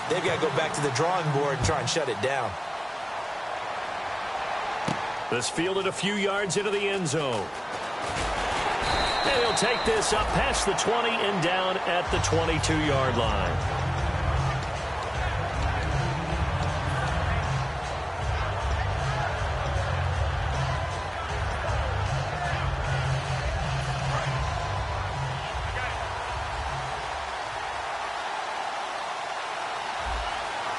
they've got to go back to the drawing board and try and shut it down. This fielded a few yards into the end zone. And he'll take this up past the 20 and down at the 22-yard line.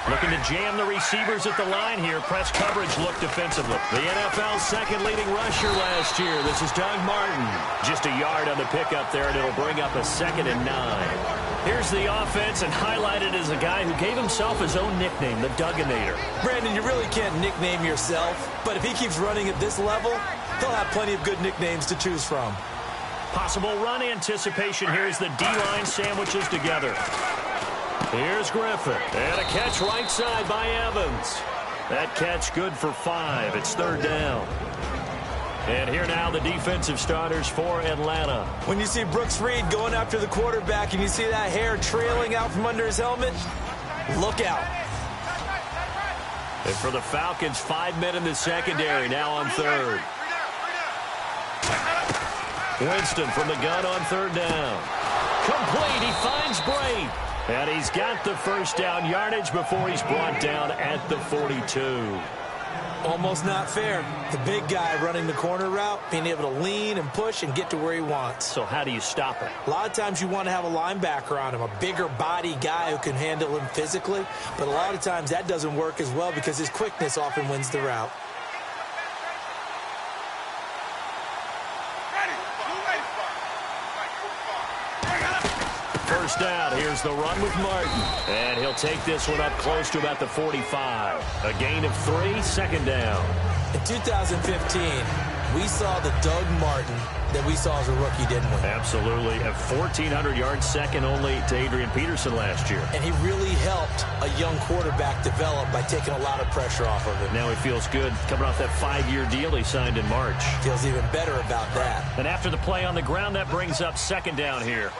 Looking to jam the receivers at the line here. Press coverage look defensively. The NFL's second leading rusher last year. This is Doug Martin. Just a yard on the pickup there, and it'll bring up a 2nd and 9. Here's the offense, and highlighted as a guy who gave himself his own nickname, the Dugginator. Brandon, you really can't nickname yourself, but if he keeps running at this level, he'll have plenty of good nicknames to choose from. Possible run anticipation here as the D-line sandwiches together. Here's Griffin, and a catch right side by Evans. That catch good for 5. It's 3rd down. And here now the defensive starters for Atlanta. When you see Brooks Reed going after the quarterback and you see that hair trailing out from under his helmet, look out. And for the Falcons, 5 men in the secondary, now on 3rd. Winston from the gun on 3rd down. Complete, he finds Bray. And he's got the first down yardage before he's brought down at the 42. Almost not fair. The big guy running the corner route, being able to lean and push and get to where he wants. So how do you stop it? A lot of times you want to have a linebacker on him, a bigger body guy who can handle him physically. But a lot of times that doesn't work as well because his quickness often wins the route. First down, here's the run with Martin. And he'll take this one up close to about the 45. A gain of 3, 2nd down. In 2015, we saw the Doug Martin that we saw as a rookie, didn't we? Absolutely. A 1,400 yards, second only to Adrian Peterson last year. And he really helped a young quarterback develop by taking a lot of pressure off of him. Now he feels good coming off that 5-year deal he signed in March. Feels even better about that. And after the play on the ground, that brings up 2nd down here.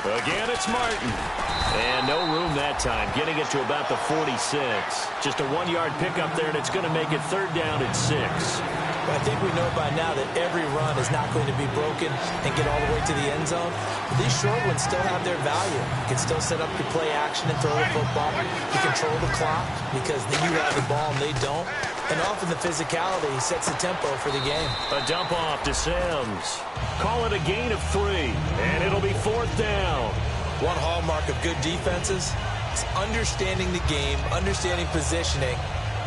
Again, it's Martin. And no room that time, getting it to about the 46. Just a 1-yard pickup there, and it's going to make it 3rd down and 6. But I think we know by now that every run is not going to be broken and get all the way to the end zone. But these short ones still have their value. You can still set up your play action and throw the football. You control the clock because you have the ball and they don't. And often the physicality sets the tempo for the game. A dump off to Sims. Call it a gain of 3, and it'll be 4th down. One hallmark of good defenses is understanding the game, understanding positioning,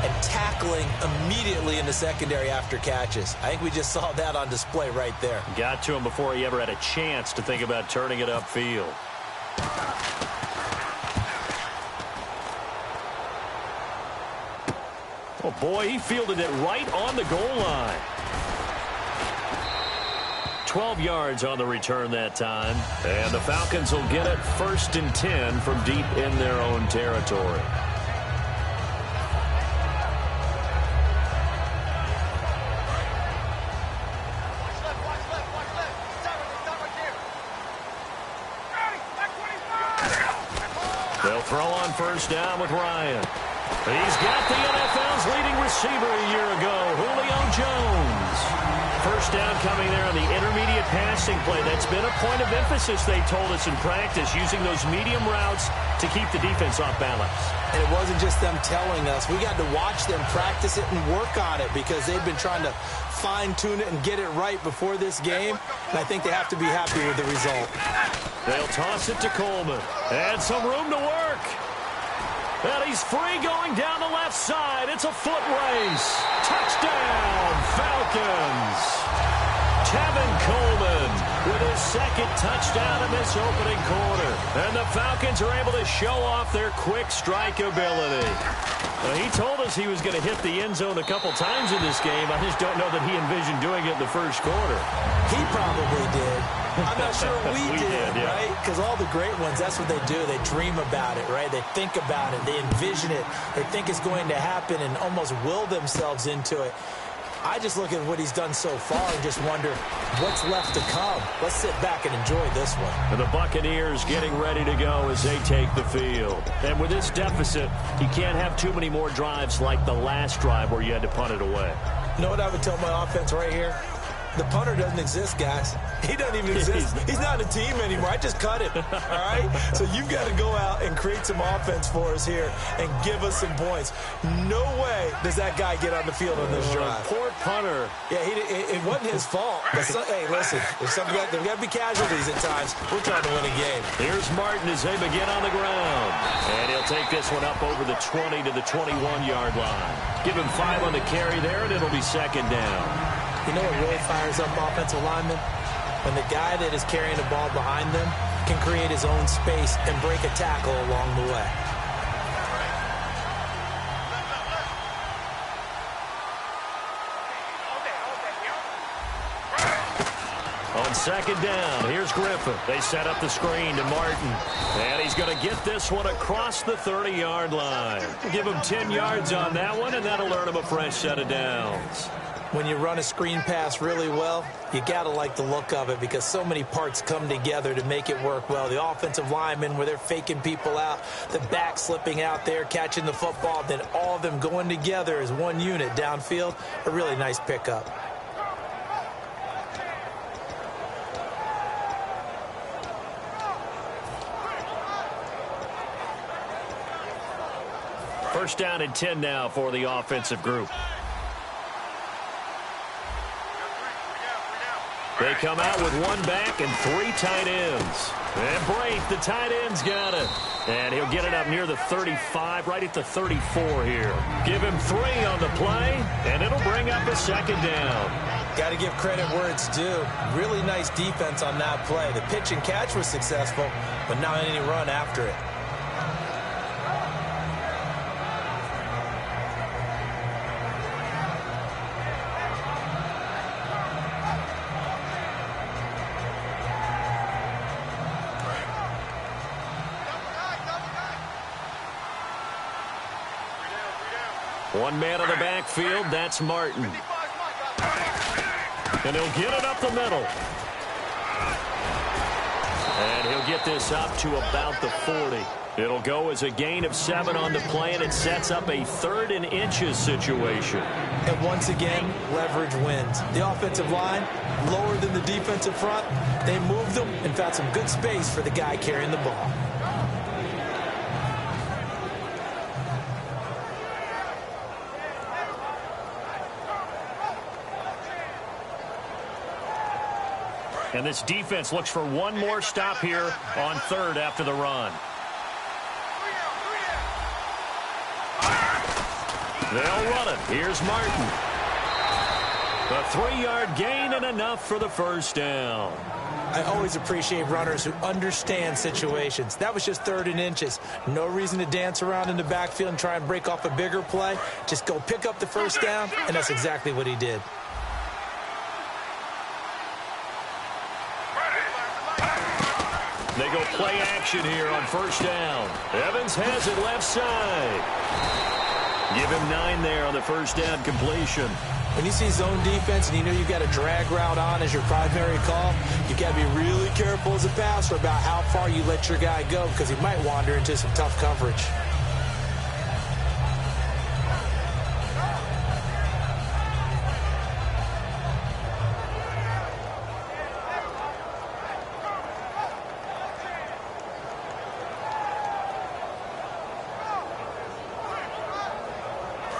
and tackling immediately in the secondary after catches. I think we just saw that on display right there. Got to him before he ever had a chance to think about turning it upfield. Oh, boy, he fielded it right on the goal line. 12 yards on the return that time. And the Falcons will get it 1st and 10 from deep in their own territory. They'll throw on 1st down with Ryan. He's got the NFL's leading receiver a year ago, Julio Jones. 1st down coming there on the intermediate passing play. That's been a point of emphasis, they told us in practice, using those medium routes to keep the defense off balance. And it wasn't just them telling us. We got to watch them practice it and work on it because they've been trying to fine-tune it and get it right before this game. And I think they have to be happy with the result. They'll toss it to Coleman. And some room to work. And he's free going down the left side. It's a foot race. Touchdown, Falcons. Tevin Coleman with his 2nd touchdown in this opening quarter. And the Falcons are able to show off their quick strike ability. He told us he was going to hit the end zone a couple times in this game. I just don't know that he envisioned doing it in the 1st quarter. He probably did. I'm not sure we did, yeah. right? Because all the great ones, that's what they do. They dream about it, right? They think about it. They envision it. They think it's going to happen and almost will themselves into it. I just look at what he's done so far and just wonder what's left to come. Let's sit back and enjoy this one. And the Buccaneers getting ready to go as they take the field. And with this deficit, you can't have too many more drives like the last drive where you had to punt it away. You know what I would tell my offense right here? The punter doesn't exist, guys. He doesn't even exist. He's not a team anymore. I just cut him, all right? So you've got to go out and create some offense for us here and give us some points. No way does that guy get on the field on this drive. Poor punter. Yeah, it wasn't his fault. Hey, listen, there's got to be casualties at times. We're trying to win a game. Here's Martin as they begin on the ground. And he'll take this one up over the 20 to the 21-yard line. Give him 5 on the carry there, and it'll be second down. You know what really fires up offensive linemen? When the guy that is carrying the ball behind them can create his own space and break a tackle along the way. On second down, here's Griffin. They set up the screen to Martin. And he's going to get this one across the 30-yard line. Give him 10 yards on that one, and that'll earn him a fresh set of downs. When you run a screen pass really well, you got to like the look of it because so many parts come together to make it work well. The offensive linemen, where they're faking people out, the back slipping out there, catching the football, then all of them going together as one unit downfield, a really nice pickup. First down and 10 now for the offensive group. They come out with 1 back and 3 tight ends. And Braith, the tight end's got it. And he'll get it up near the 35, right at the 34 here. Give him 3 on the play, and it'll bring up a second down. Got to give credit where it's due. Really nice defense on that play. The pitch and catch was successful, but not any run after it. One man in the backfield, that's Martin. And he'll get it up the middle. And he'll get this up to about the 40. It'll go as a gain of 7 on the play, and it sets up a 3rd and inches situation. And once again, leverage wins. The offensive line, lower than the defensive front. They moved them and found some good space for the guy carrying the ball. And this defense looks for one more stop here on 3rd after the run. They'll run it. Here's Martin. A 3-yard gain and enough for the first down. I always appreciate runners who understand situations. That was just 3rd and inches. No reason to dance around in the backfield and try and break off a bigger play. Just go pick up the first down, and that's exactly what he did. They go play action here on first down. Evans has it left side. Give him 9 there on the first down completion. When you see zone defense and you know you've got a drag route on as your primary call, you've got to be really careful as a passer about how far you let your guy go because he might wander into some tough coverage.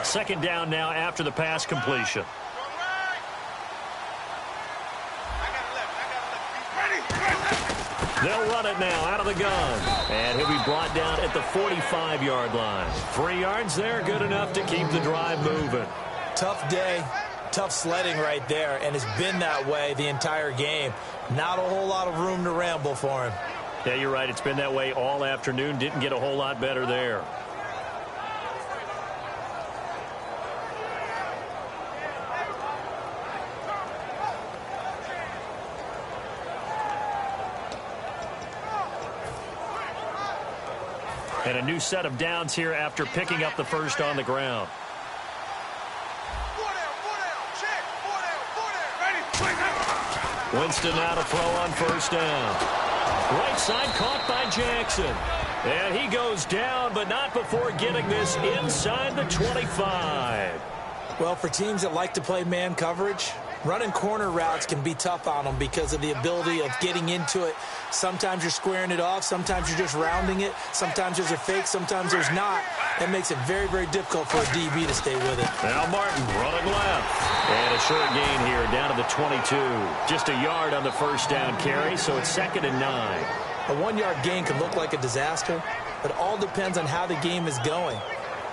Second down now after the pass completion. They'll run it now out of the gun. And he'll be brought down at the 45-yard line. 3 yards there, good enough to keep the drive moving. Tough day, tough sledding right there, and it's been that way the entire game. Not a whole lot of room to ramble for him. Yeah, you're right. It's been that way all afternoon. Didn't get a whole lot better there. And a new set of downs here after picking up the first on the ground. Winston now to throw on first down. Right side caught by Jackson. And he goes down, but not before getting this inside the 25. Well, for teams that like to play man coverage, running corner routes can be tough on them because of the ability of getting into it. Sometimes you're squaring it off. Sometimes you're just rounding it. Sometimes there's a fake. Sometimes there's not. That makes it very, very difficult for a DB to stay with it. Now Martin running left. And a short gain here down to the 22. Just a yard on the first down carry, so it's 2nd and 9. A 1-yard gain can look like a disaster, but it all depends on how the game is going.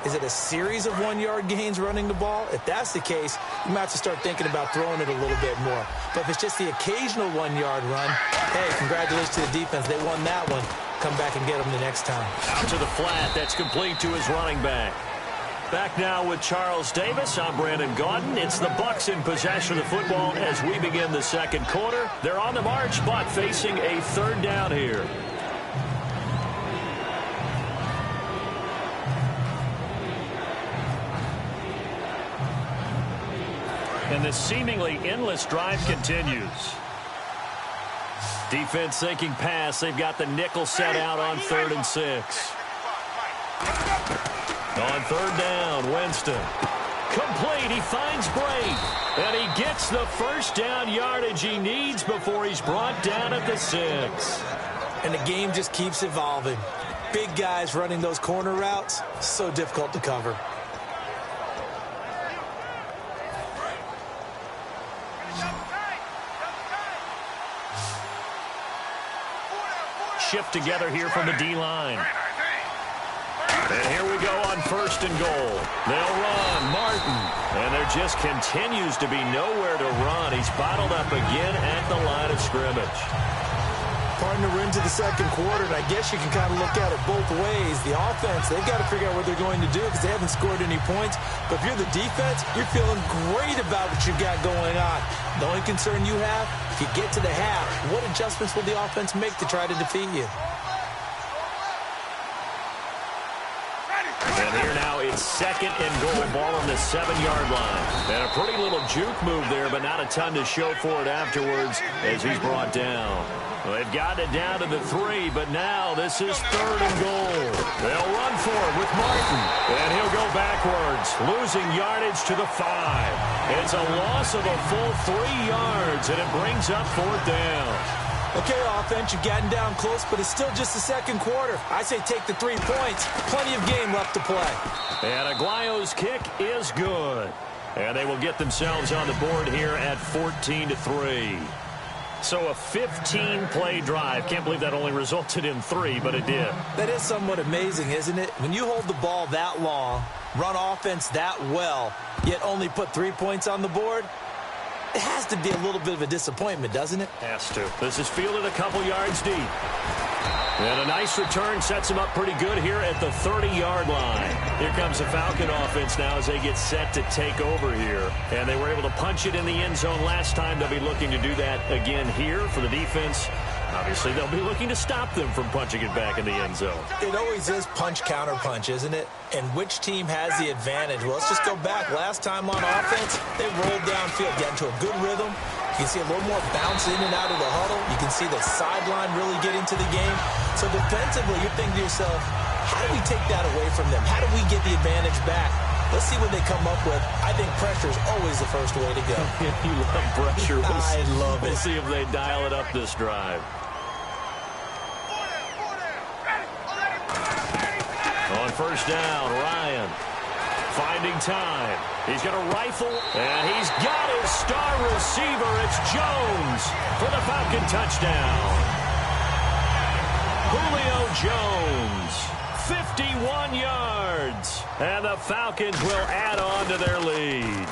Is it a series of 1-yard gains running the ball? If that's the case, you might have to start thinking about throwing it a little bit more. But if it's just the occasional 1-yard run, hey, congratulations to the defense. They won that one. Come back and get them the next time. Out to the flat. That's complete to his running back. Back now with Charles Davis. I'm Brandon Gaudin. It's the Bucs in possession of the football as we begin the second quarter. They're on the march, but facing a third down here. And this seemingly endless drive continues. Defense thinking pass. They've got the nickel set out on 3rd and 6. On 3rd down, Winston. Complete. He finds Brate. And he gets the first down yardage he needs before he's brought down at the 6. And the game just keeps evolving. Big guys running those corner routes, so difficult to cover. Shift together here from the D-line. And here we go on 1st and goal. They'll run. Martin. And there just continues to be nowhere to run. He's bottled up again at the line of scrimmage. Partner, we're into the second quarter, and I guess you can kind of look at it both ways. The offense, they've got to figure out what they're going to do because they haven't scored any points. But if you're the defense, you're feeling great about what you've got going on. The only concern you have, if you get to the half, what adjustments will the offense make to try to defeat you? And here now it's 2nd and goal, ball on the 7-yard line. And a pretty little juke move there, but not a ton to show for it afterwards as he's brought down. Well, they've got it down to the 3, but now this is 3rd and goal. They'll run for it with Martin, and he'll go backwards, losing yardage to the 5. It's a loss of a full 3 yards, and it brings up 4th down. Okay, offense, you've gotten down close, but it's still just the second quarter. I say take the 3 points. Plenty of game left to play. And Aguayo's kick is good. And they will get themselves on the board here at 14-3. So a 15-play drive. Can't believe that only resulted in 3, but it did. That is somewhat amazing, isn't it? When you hold the ball that long, run offense that well, yet only put 3 points on the board, it has to be a little bit of a disappointment, doesn't it? Has to. This is fielded a couple yards deep. And a nice return sets him up pretty good here at the 30-yard line. Here comes the Falcon offense now as they get set to take over here. And they were able to punch it in the end zone last time. They'll be looking to do that again here for the defense. Obviously, they'll be looking to stop them from punching it back in the end zone. It always is punch-counter-punch, isn't it? And which team has the advantage? Well, let's just go back. Last time on offense, they rolled downfield, got into a good rhythm. You can see a little more bounce in and out of the huddle. You can see the sideline really get into the game. So defensively, you're thinking to yourself, how do we take that away from them? How do we get the advantage back? Let's see what they come up with. I think pressure is always the first way to go. You love pressure. I love it. We'll see if they dial it up this drive. On first down, Ryan finding time. He's going to rifle, and he's got his star receiver. It's Jones for the Falcon touchdown. Julio Jones, 51 yards. And the Falcons will add on to their lead.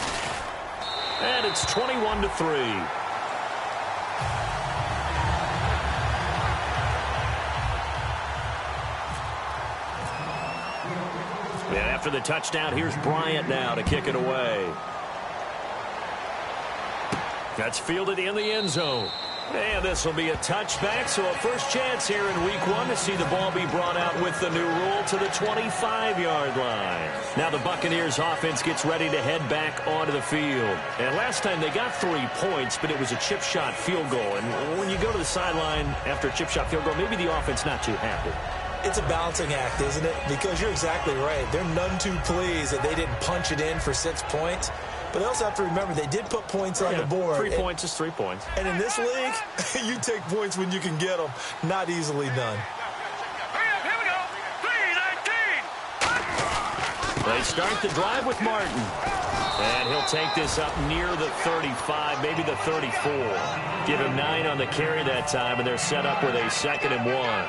And it's 21-3. And after the touchdown, here's Bryant now to kick it away. That's fielded in the end zone. And this will be a touchback, so a first chance here in week 1 to see the ball be brought out with the new rule to the 25-yard line. Now the Buccaneers offense gets ready to head back onto the field. And last time they got 3 points, but it was a chip shot field goal. And when you go to the sideline after a chip shot field goal, maybe the offense not too happy. It's a balancing act, isn't it? Because you're exactly right. They're none too pleased that they didn't punch it in for 6 points. But they also have to remember they did put points on the board. 3 points is 3 points. And in this league, you take points when you can get them. Not easily done. Here we go. 3-19. They start the drive with Martin. And he'll take this up near the 35, maybe the 34. Give him 9 on the carry that time, and they're set up with a 2nd and 1.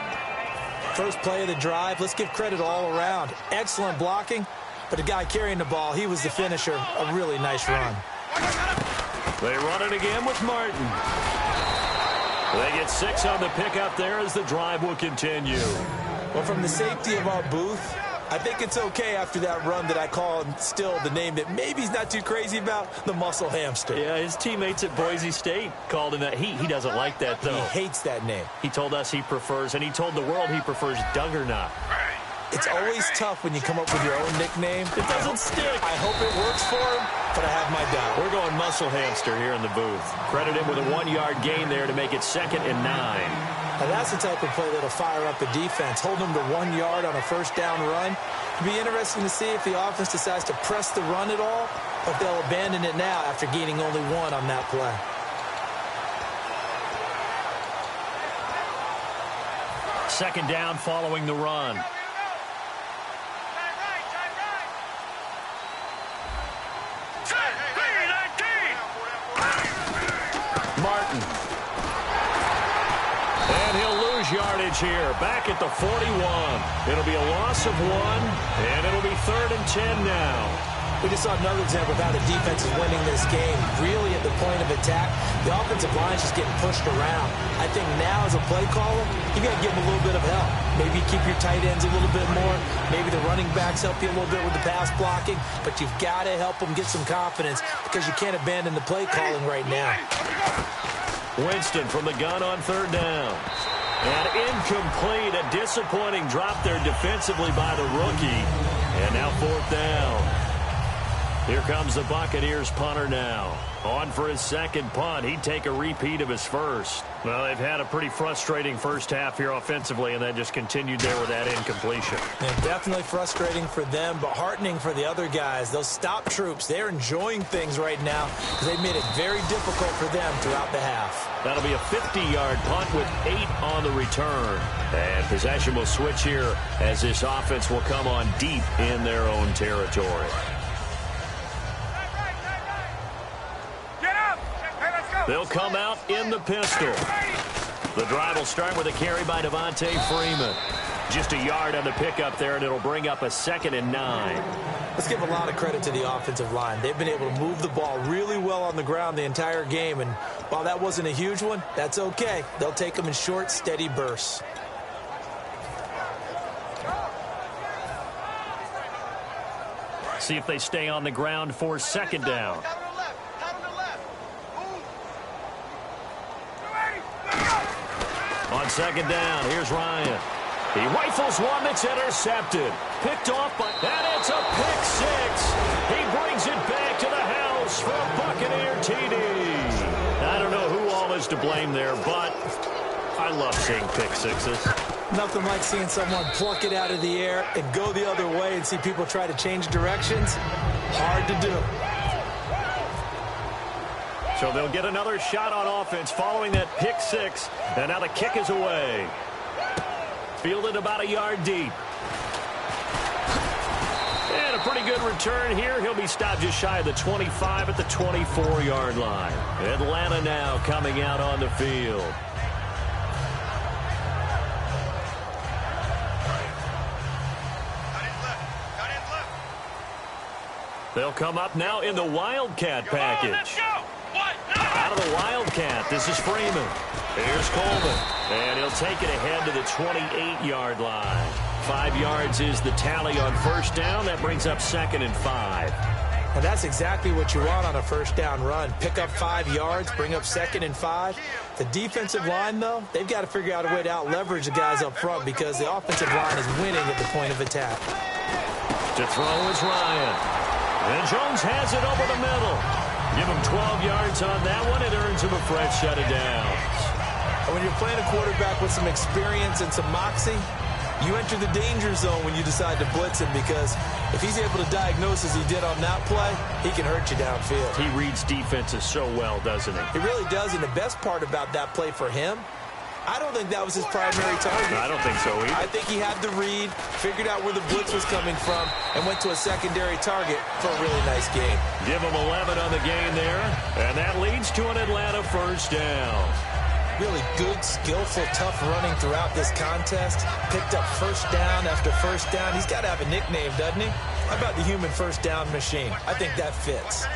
First play of the drive. Let's give credit all around. Excellent blocking. But the guy carrying the ball, he was the finisher. A really nice run. They run it again with Martin. They get 6 on the pickup there as the drive will continue. Well, from the safety of our booth, I think it's okay after that run that I call still the name that maybe he's not too crazy about, the muscle hamster. Yeah, his teammates at Boise State called him that. He doesn't like that, though. He hates that name. He told us he prefers, and he told the world he prefers Duggernaut. It's always tough when you come up with your own nickname. It doesn't stick. I hope it works for him, but I have my doubt. We're going muscle hamster here in the booth. Credit him with a 1-yard gain there to make it 2nd and 9. Now that's the type of play that'll fire up the defense. Hold them to 1 yard on a first down run. It'll be interesting to see if the offense decides to press the run at all, or if they'll abandon it now after gaining only 1 on that play. Second down following the run. Martin. And he'll lose yardage here. Back at the 41. It'll be a loss of 1, and it'll be 3rd and 10 now. We just saw another example of how the defense is winning this game. Really at the point of attack, the offensive line is just getting pushed around. I think now as a play caller, you got to give them a little bit of help. Maybe keep your tight ends a little bit more. Maybe the running backs help you a little bit with the pass blocking. But you've got to help them get some confidence because you can't abandon the play calling right now. Winston from the gun on 3rd down. And incomplete. A disappointing drop there defensively by the rookie. And now 4th down. Here comes the Buccaneers punter now. On for his 2nd punt. He'd take a repeat of his first. Well, they've had a pretty frustrating first half here offensively, and that just continued there with that incompletion. Yeah, definitely frustrating for them, but heartening for the other guys. Those stop troops, they're enjoying things right now because they've made it very difficult for them throughout the half. That'll be a 50-yard punt with 8 on the return. And possession will switch here as this offense will come on deep in their own territory. They'll come out in the pistol. The drive will start with a carry by Devontae Freeman. Just a yard on the pickup there, and it'll bring up a 2nd and 9. Let's give a lot of credit to the offensive line. They've been able to move the ball really well on the ground the entire game, and while that wasn't a huge one, that's okay. They'll take them in short, steady bursts. See if they stay on the ground for 2nd down. On 2nd down, here's Ryan. He rifles one that's intercepted. Picked off, and it's a pick 6. He brings it back to the house for a Buccaneer TD. I don't know who all is to blame there, but I love seeing pick 6s. Nothing like seeing someone pluck it out of the air and go the other way and see people try to change directions. Hard to do. So they'll get another shot on offense following that pick 6. And now the kick is away. Fielded about a yard deep. And a pretty good return here. He'll be stopped just shy of the 25 at the 24-yard line. Atlanta now coming out on the field. They'll come up now in the Wildcat package. Out of the Wildcat, this is Freeman. Here's Coleman. And he'll take it ahead to the 28-yard line. 5 yards is the tally on first down. That brings up 2nd and 5. And that's exactly what you want on a first down run. Pick up 5 yards, bring up 2nd and 5. The defensive line, though, they've got to figure out a way to out-leverage the guys up front because the offensive line is winning at the point of attack. To throw is Ryan. And Jones has it over the middle. Give him 12 yards on that one. It earns him a fresh set of downs. And when you're playing a quarterback with some experience and some moxie, you enter the danger zone when you decide to blitz him because if he's able to diagnose as he did on that play, he can hurt you downfield. He reads defenses so well, doesn't he? He really does, and the best part about that play for him, I don't think that was his primary target. I don't think so either. I think he had the read, figured out where the blitz was coming from, and went to a secondary target for a really nice game. Give him 11 on the game there, and that leads to an Atlanta first down. Really good, skillful, tough running throughout this contest. Picked up first down after first down. He's got to have a nickname, doesn't he? How about the human first down machine? I think that fits.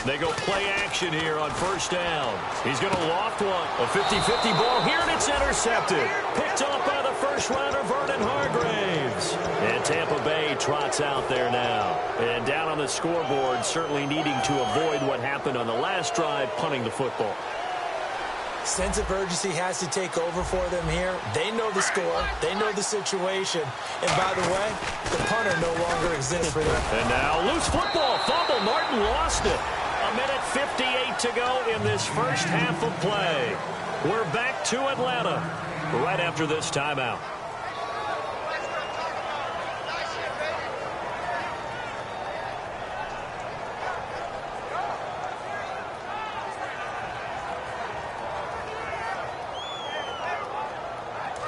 They go play action here on first down. He's going to loft one. A 50-50 ball here, and it's intercepted. Picked off by the first-rounder, Vernon Hargraves. And Tampa Bay trots out there now. And down on the scoreboard, certainly needing to avoid what happened on the last drive, punting the football. Sense of urgency has to take over for them here. They know the score. They know the situation. And by the way, the punter no longer exists for them. And now loose football. Fumble. Martin lost it. A minute 58 to go in this first half of play. We're back to Atlanta right after this timeout.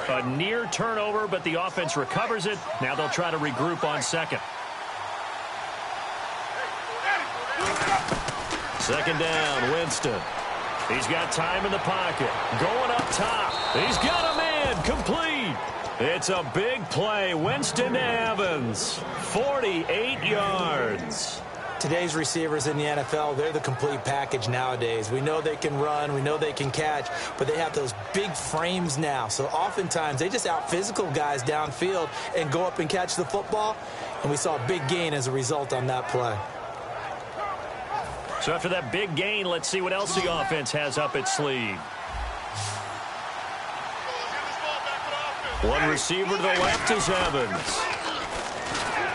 A near turnover, but the offense recovers it. Now they'll try to regroup on second. Second down, Winston. He's got time in the pocket. Going up top. He's got a man. Complete. It's a big play. Winston to Evans. 48 yards. Today's receivers in the NFL, they're the complete package nowadays. We know they can run, we know they can catch, but they have those big frames now. So oftentimes they just out-physical guys downfield and go up and catch the football, and we saw a big gain as a result on that play. So after that big gain, let's see what else the offense has up its sleeve. One receiver to the left is Evans.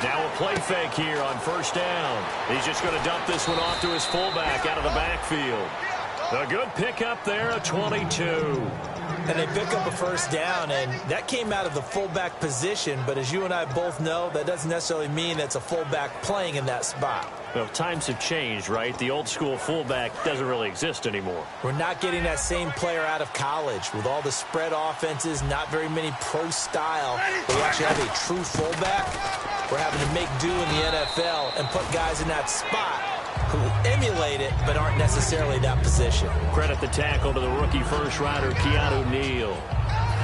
Now a play fake here on first down. He's just going to dump this one off to his fullback out of the backfield. A good pickup there, a 22. And they pick up a first down, and that came out of the fullback position. But as you and I both know, that doesn't necessarily mean that's a fullback playing in that spot. Well, times have changed, right? The old school fullback doesn't really exist anymore. We're not getting that same player out of college. With all the spread offenses, not very many pro style. We actually have a true fullback. We're having to make do in the NFL and put guys in that spot who emulate it but aren't necessarily that position. Credit the tackle to the rookie first rounder, Keanu Neal.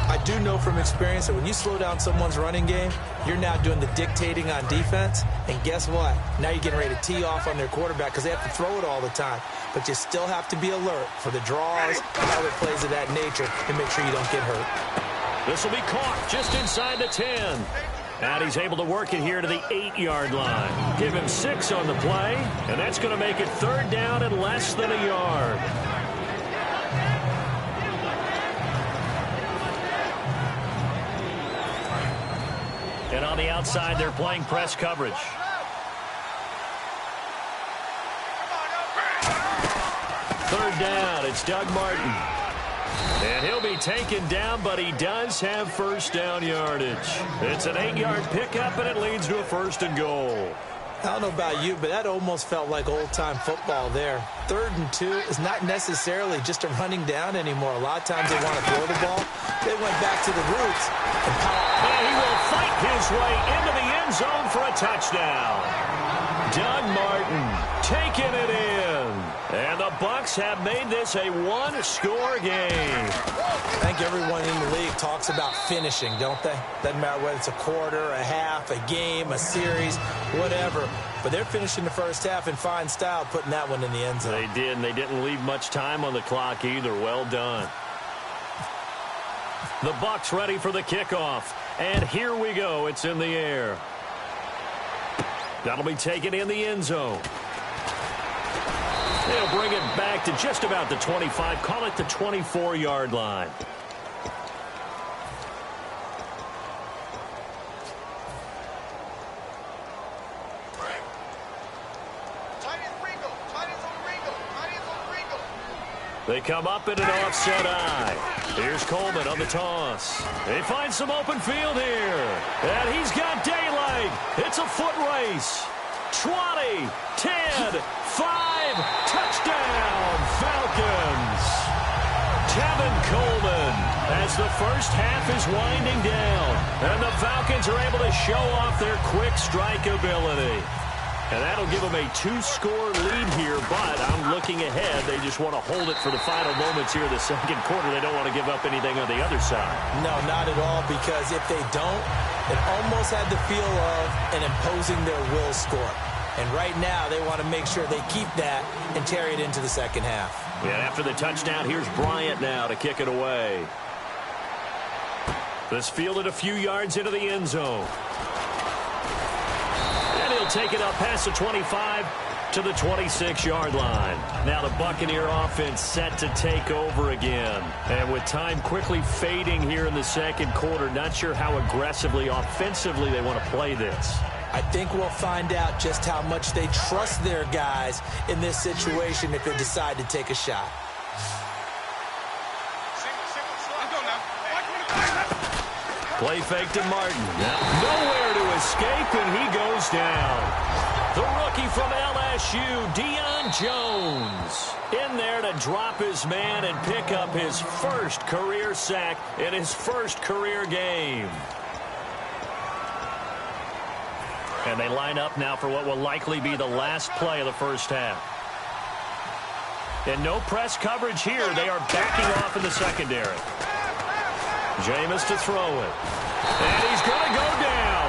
I do know from experience that when you slow down someone's running game, you're now doing the dictating on defense. And guess what? Now you're getting ready to tee off on their quarterback because they have to throw it all the time. But you still have to be alert for the draws and other plays of that nature to make sure you don't get hurt. This will be caught just inside the 10. And he's able to work it here to the 8-yard line. Give him 6 on the play, and that's going to make it third down and less than a yard. And on the outside, they're playing press coverage. Third down, it's Doug Martin. And he'll be taken down, but he does have first down yardage. It's an 8-yard pickup, and it leads to a first and goal. I don't know about you, but that almost felt like old-time football there. 3rd and 2 is not necessarily just a running down anymore. A lot of times they want to throw the ball. They went back to the roots. And he will fight his way into the end zone for a touchdown. Doug Martin taking it in. And the Bucs have made this a one-score game. I think everyone in the league talks about finishing, don't they? Doesn't matter whether it's a quarter, a half, a game, a series, whatever. But they're finishing the first half in fine style, putting that one in the end zone. They did, and they didn't leave much time on the clock either. Well done. The Bucs ready for the kickoff. And here we go. It's in the air. That'll be taken in the end zone. They'll bring it back to just about the 25. Call it the 24-yard line. They come up in an offset eye. Here's Coleman on the toss. They find some open field here. And he's got daylight. It's a foot race. 20, 10, 5, touchdown, Falcons. Tevin Coleman as the first half is winding down. And the Falcons are able to show off their quick strike ability. And that'll give them a 2-score lead here, but I'm looking ahead. They just want to hold it for the final moments here in the second quarter. They don't want to give up anything on the other side. No, not at all, because if they don't, it almost had the feel of an imposing their will score. And right now, they want to make sure they keep that and carry it into the second half. Yeah, after the touchdown, here's Bryant now to kick it away. This fielded a few yards into the end zone. Take it up past the 25 to the 26-yard line. Now the Buccaneer offense set to take over again. And with time quickly fading here in the second quarter, not sure how aggressively, offensively they want to play this. I think we'll find out just how much they trust their guys in this situation if they decide to take a shot. Play fake to Martin. Nowhere to escape, and he goes down. The rookie from LSU, Deion Jones, in there to drop his man and pick up his first career sack in his first career game. And they line up now for what will likely be the last play of the first half. And no press coverage here. They are backing off in the secondary. Jameis to throw it. And he's going to go down.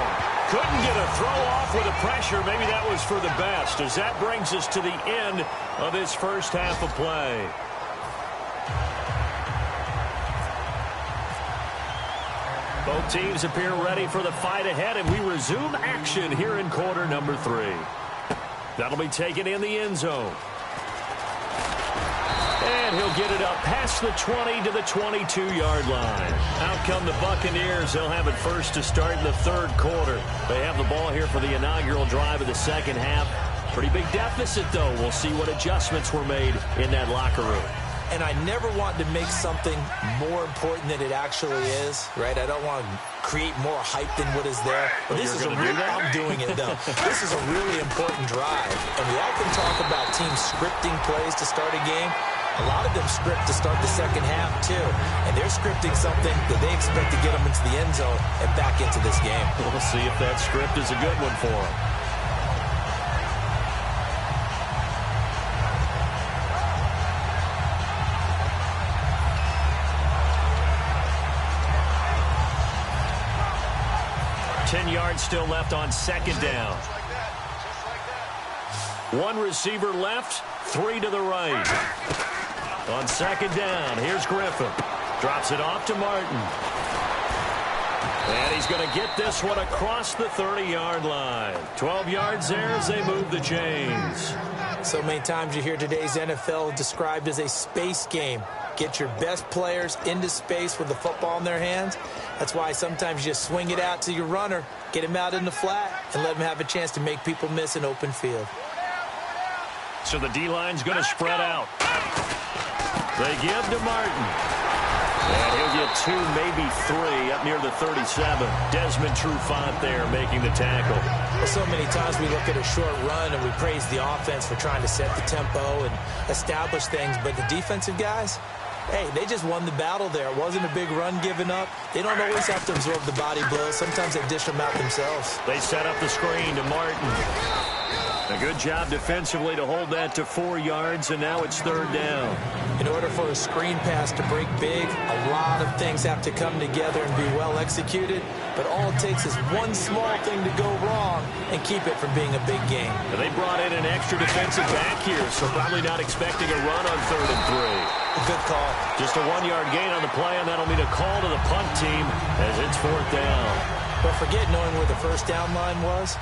Couldn't get a throw off with the pressure. Maybe that was for the best, as that brings us to the end of this first half of play. Both teams appear ready for the fight ahead, and we resume action here in quarter number 3. That'll be taken in the end zone. And he'll get it up past the 20 to the 22-yard line. Out come the Buccaneers. They'll have it first to start in the third quarter. They have the ball here for the inaugural drive of the second half. Pretty big deficit, though. We'll see what adjustments were made in that locker room. And I never want to make something more important than it actually is, right? I don't want to create more hype than what is there. But this is I'm doing it, though. This is a really important drive. And we often talk about teams scripting plays to start a game. A lot of them script to start the second half, too. And they're scripting something that they expect to get them into the end zone and back into this game. We'll see if that script is a good one for them. Yards still left on second down. One receiver left, 3 to the right. On second down, here's Griffin. Drops it off to Martin. And he's going to get this one across the 30-yard line. 12 yards there as they move the chains. So many times you hear today's NFL described as a space game. Get your best players into space with the football in their hands. That's why sometimes you just swing it out to your runner, get him out in the flat, and let him have a chance to make people miss an open field. So the D-line's going to spread out. They give to Martin. And he'll get 2, maybe 3 up near the 37. Desmond Trufant there making the tackle. Well, so many times we look at a short run and we praise the offense for trying to set the tempo and establish things, but the defensive guys, hey, they just won the battle there. It wasn't a big run given up. They don't always have to absorb the body blows. Sometimes they dish them out themselves. They set up the screen to Martin. A good job defensively to hold that to 4 yards, and now it's third down. In order for a screen pass to break big, a lot of things have to come together and be well executed, but all it takes is one small thing to go wrong and keep it from being a big game. They brought in an extra defensive back here, so probably not expecting a run on 3rd and 3. good call. Just a 1-yard gain on the play, and that'll mean a call to the punt team as it's 4th down. But forget knowing where the first down line was.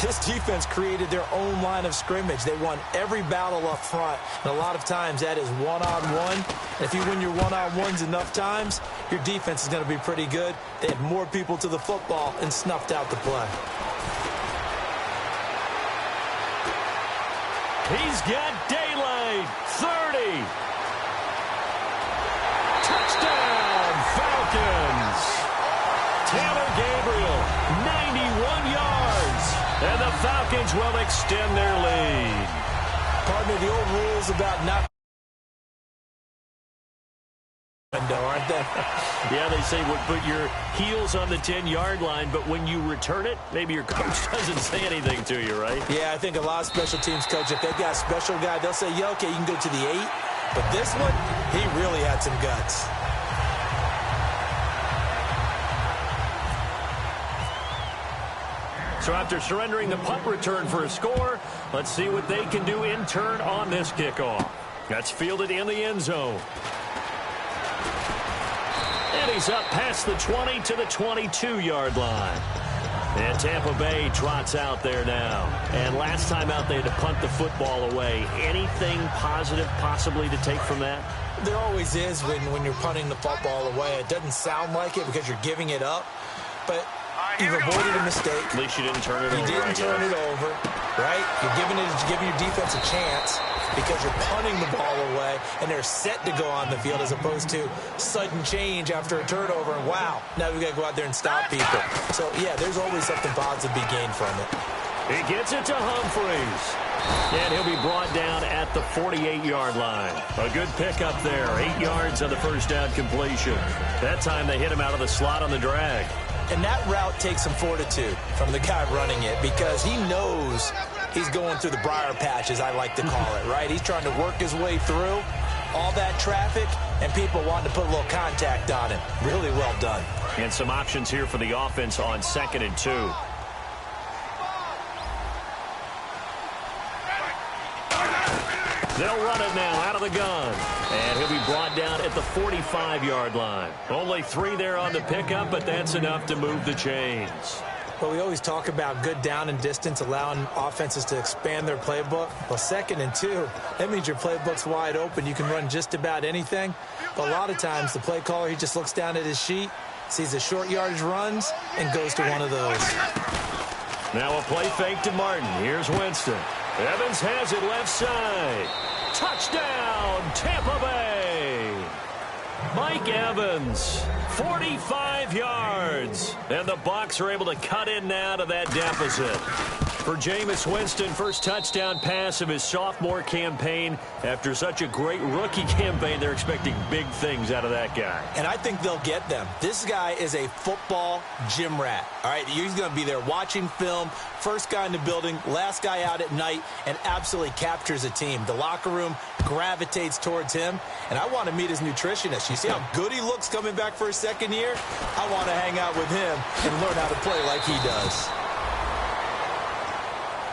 This defense created their own line of scrimmage. They won every battle up front, and a lot of times that is one-on-one. And if you win your one-on-ones enough times, your defense is going to be pretty good. They had more people to the football and snuffed out the play. He's got daylight. 30. Touchdown, Falcons. Taylor Gabriel, 91 yards. And the Falcons will extend their lead. Partner, the old rules about not aren't they? Yeah, they say put your heels on the 10-yard line, but when you return it, maybe your coach doesn't say anything to you, right? Yeah, I think a lot of special teams coaches, if they've got a special guy, they'll say, yeah, okay, you can go to the 8. But this one, he really had some guts. So after surrendering the punt return for a score, let's see what they can do in turn on this kickoff. That's fielded in the end zone. And he's up past the 20 to the 22-yard line. And Tampa Bay trots out there now. And last time out, they had to punt the football away. Anything positive possibly to take from that? There always is when you're punting the football away. It doesn't sound like it because you're giving it up. But you've avoided a mistake. At least you didn't turn it over. You didn't turn it over, right? You're giving your defense a chance because you're punting the ball away, and they're set to go on the field as opposed to sudden change after a turnover, and wow, now we've got to go out there and stop people. So, yeah, there's always something positive to be gained from it. He gets it to Humphreys. And he'll be brought down at the 48-yard line. A good pickup there. 8 yards on the first down completion. That time they hit him out of the slot on the drag. And that route takes some fortitude from the guy running it because he knows he's going through the briar patch, as I like to call it, right? He's trying to work his way through all that traffic, and people wanting to put a little contact on him. Really well done. And some options here for the offense on 2nd and 2. They'll run it now out of the gun. And he'll be brought down at the 45-yard line. Only 3 there on the pickup, but that's enough to move the chains. Well, we always talk about good down and distance, allowing offenses to expand their playbook. Well, 2nd and 2, that means your playbook's wide open. You can run just about anything. But a lot of times, the play caller, he just looks down at his sheet, sees the short yardage runs, and goes to one of those. Now a play fake to Martin. Here's Winston. Evans has it left side. Touchdown, Tampa Bay. Mike Evans, 45 yards. And the Bucs are able to cut in now to that deficit. For Jameis Winston, first touchdown pass of his sophomore campaign. After such a great rookie campaign, they're expecting big things out of that guy. And I think they'll get them. This guy is a football gym rat. All right, he's going to be there watching film, first guy in the building, last guy out at night, and absolutely captures a team. The locker room gravitates towards him, and I want to meet his nutritionist. You see how good he looks coming back for his 2nd year? I want to hang out with him and learn how to play like he does.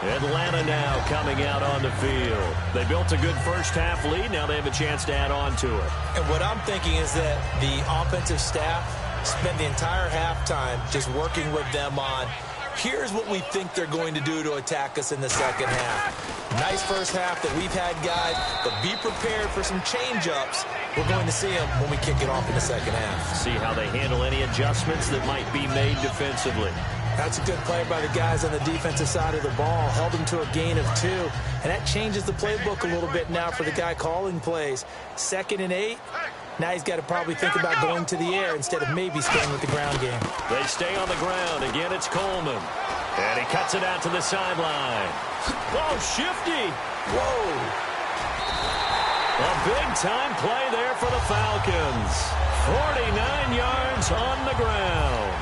Atlanta now coming out on the field. They built a good first-half lead. Now they have a chance to add on to it. And what I'm thinking is that the offensive staff spend the entire halftime just working with them on, here's what we think they're going to do to attack us in the second half. Nice first half that we've had, guys, but be prepared for some change-ups. We're going to see them when we kick it off in the second half. See how they handle any adjustments that might be made defensively. That's a good play by the guys on the defensive side of the ball. Held them to a gain of 2. And that changes the playbook a little bit now for the guy calling plays. 2nd and 8. Now he's got to probably think about going to the air instead of maybe staying with the ground game. They stay on the ground. Again, it's Coleman. And he cuts it out to the sideline. Oh, shifty. Whoa. A big-time play there for the Falcons. 49 yards on the ground.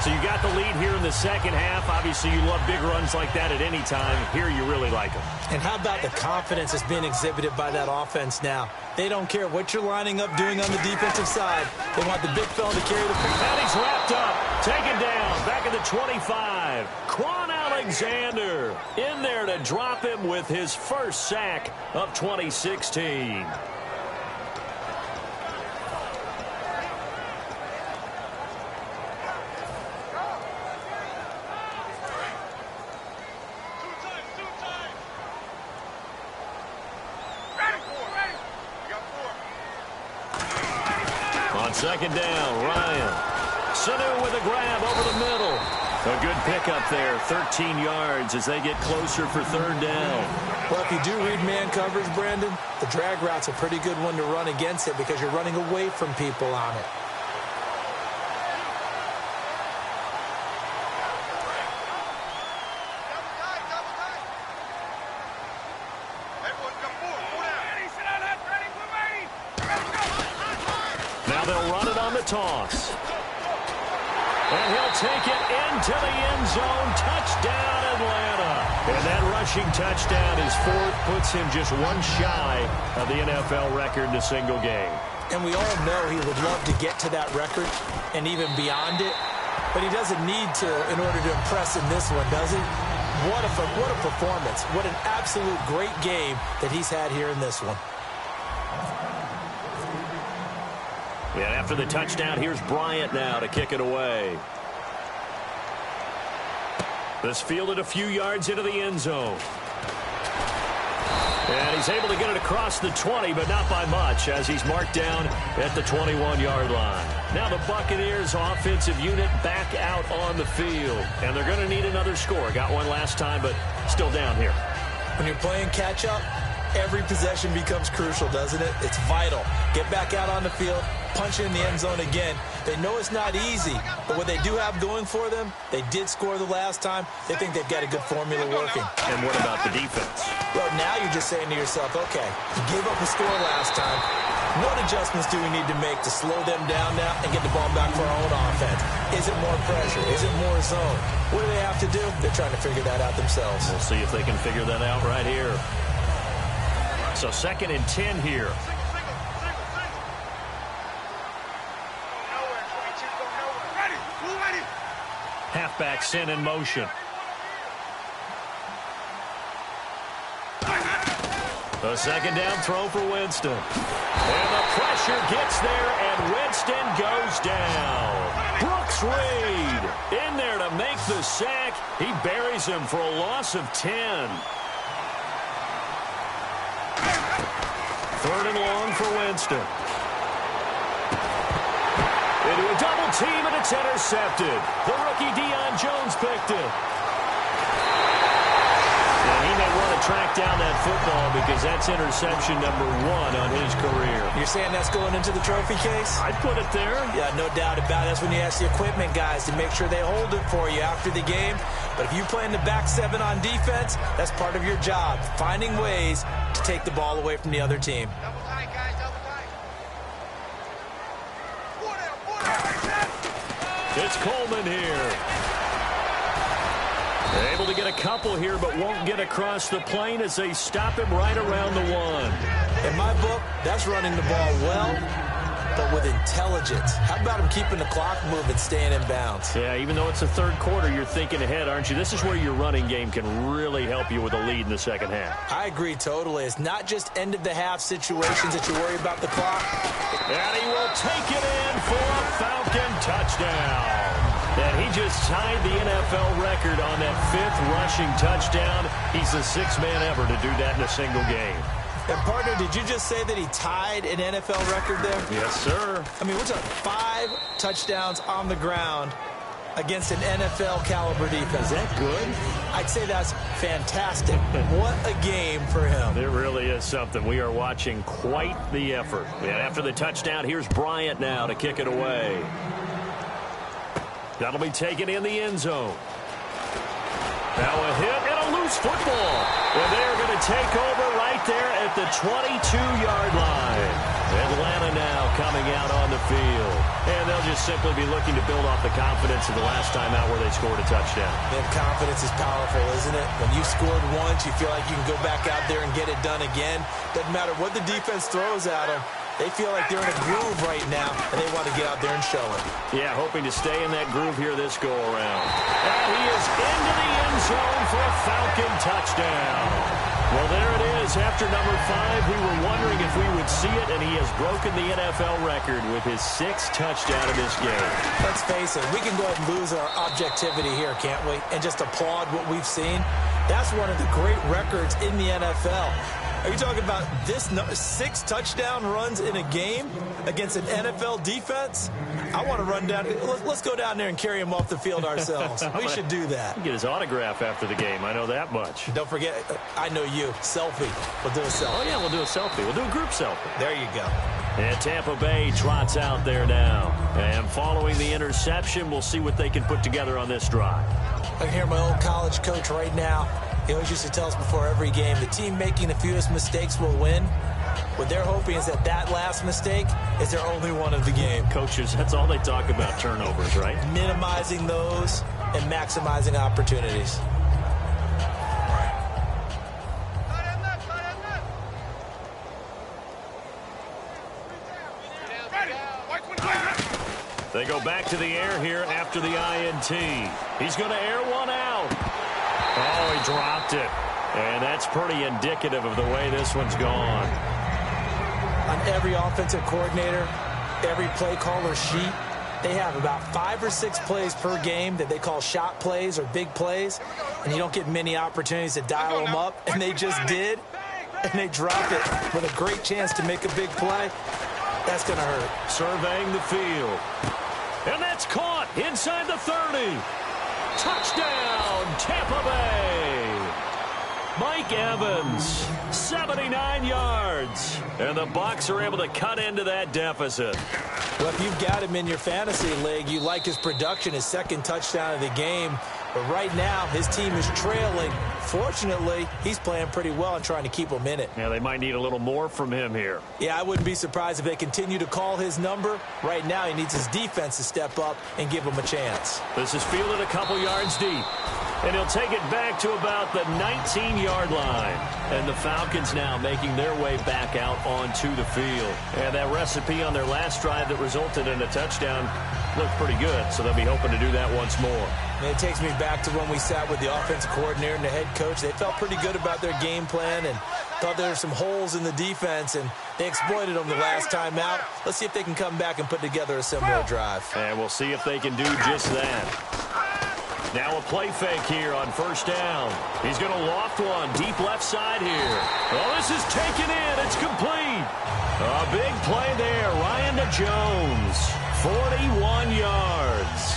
So you got the lead here in the second half. Obviously, you love big runs like that at any time. Here, you really like them. And how about the confidence that's being exhibited by that offense now? They don't care what you're lining up doing on the defensive side. They want the big fella to carry the football. And he's wrapped up. Taken down. Back at the 25. Quan Alexander in there to drop him with his first sack of 2016. On second down, Ryan. Sanu with a grab over the middle. A good pickup there, 13 yards as they get closer for third down. Well, if you do read man coverage, Brandon, the drag route's a pretty good one to run against it because you're running away from people on it. Now they'll run it on the toss. And he'll take it into the end zone. Touchdown, Atlanta. And that rushing touchdown is fourth, puts him just one shy of the NFL record in a single game. And we all know he would love to get to that record and even beyond it. But he doesn't need to in order to impress in this one, does he? What a performance. What an absolute great game that he's had here in this one. And after the touchdown, here's Bryant now to kick it away. This fielded a few yards into the end zone. And he's able to get it across the 20, but not by much, as he's marked down at the 21-yard line. Now the Buccaneers offensive unit back out on the field. And they're going to need another score. Got one last time, but still down here. When you're playing catch-up, every possession becomes crucial, doesn't it? It's vital. Get back out on the field, punch in the end zone again. They know it's not easy, but what they do have going for them, they did score the last time. They think they've got a good formula working. And what about the defense? Well, now you're just saying to yourself, okay, you gave up a score last time. What adjustments do we need to make to slow them down now and get the ball back for our own offense? Is it more pressure? Is it more zone? What do they have to do? They're trying to figure that out themselves. We'll see if they can figure that out right here. So 2nd and 10 here. Halfback sent in motion. A 2nd down throw for Winston. And the pressure gets there, and Winston goes down. Brooks Reed in there to make the sack. He buries him for a loss of 10. 3rd and long for Winston. Into a double team, and it's intercepted. The rookie Deion Jones picked it. And he may want to track down that football because that's interception number 1 on his career. You're saying that's going into the trophy case? I'd put it there. Yeah, no doubt about it. That's when you ask the equipment guys to make sure they hold it for you after the game. But if you play in the back 7 on defense, that's part of your job, finding ways to take the ball away from the other team. Double tight, guys, double tight. It's Coleman here. They're able to get a couple here, but won't get across the plane as they stop him right around the 1. In my book, that's running the ball well, but with intelligence. How about him keeping the clock moving, staying in bounds? Yeah, even though it's the 3rd quarter, you're thinking ahead, aren't you? This is where your running game can really help you with a lead in the 2nd half. I agree totally. It's not just end-of-the-half situations that you worry about the clock. And he will take it in for a Falcon touchdown. And he just tied the NFL record on that 5th rushing touchdown. He's the 6th man ever to do that in a single game. And, partner, did you just say that he tied an NFL record there? Yes, sir. I mean, we're talking 5 touchdowns on the ground against an NFL-caliber defense. Is that good? I'd say that's fantastic. What a game for him. It really is something. We are watching quite the effort. And after the touchdown, here's Bryant now to kick it away. That'll be taken in the end zone. Now a hit and a loose football. And they're going to take over right there at the 22-yard line. Atlanta now coming out on the field. And they'll just simply be looking to build off the confidence of the last time out where they scored a touchdown. And confidence is powerful, isn't it? When you scored once, you feel like you can go back out there and get it done again. Doesn't matter what the defense throws at them. They feel like they're in a groove right now, and they want to get out there and show it. Yeah, hoping to stay in that groove here this go-around. And he is into the end zone for a Falcon touchdown. Well, there it is. After number 5, we were wondering if we would see it, and he has broken the NFL record with his 6th touchdown in this game. Let's face it, we can go ahead and lose our objectivity here, can't we? And just applaud what we've seen. That's one of the great records in the NFL. Are you talking about this 6 touchdown runs in a game against an NFL defense? I want to run down. Let's go down there and carry him off the field ourselves. We should do that. Get his autograph after the game. I know that much. Don't forget, I know you. Selfie. We'll do a selfie. Oh, yeah, we'll do a selfie. We'll do a group selfie. There you go. And Tampa Bay trots out there now. And following the interception, we'll see what they can put together on this drive. I can hear my old college coach right now. He always used to tell us before every game, the team making the fewest mistakes will win. What they're hoping is that last mistake is their only one of the game. Coaches, that's all they talk about, turnovers, right? Minimizing those and maximizing opportunities. They go back to the air here after the INT. He's going to air one out. Oh, he dropped it. And that's pretty indicative of the way this one's gone. On every offensive coordinator, every play caller sheet, they have about 5 or 6 plays per game that they call shot plays or big plays, and you don't get many opportunities to dial them up, and they just did, and they dropped it with a great chance to make a big play. That's going to hurt. Surveying the field. And that's caught inside the 30. Touchdown, Tampa Bay. Mike Evans, 79 yards. And the Bucs are able to cut into that deficit. Well, if you've got him in your fantasy league, you like his production, his second touchdown of the game. But right now, his team is trailing. Fortunately, he's playing pretty well and trying to keep them in it. Yeah, they might need a little more from him here. Yeah, I wouldn't be surprised if they continue to call his number. Right now, he needs his defense to step up and give him a chance. This is fielded a couple yards deep. And he'll take it back to about the 19-yard line. And the Falcons now making their way back out onto the field. And that recipe on their last drive that resulted in a touchdown looked pretty good, so they'll be hoping to do that once more. And it takes me back to when we sat with the offensive coordinator and the head coach. They felt pretty good about their game plan and thought there were some holes in the defense, and they exploited them the last time out. Let's see if they can come back and put together a similar drive. And we'll see if they can do just that. Now a play fake here on first down. He's going to loft one deep left side here. Oh, this is taken in. It's complete. A big play there. Ryan to Jones. 41 yards.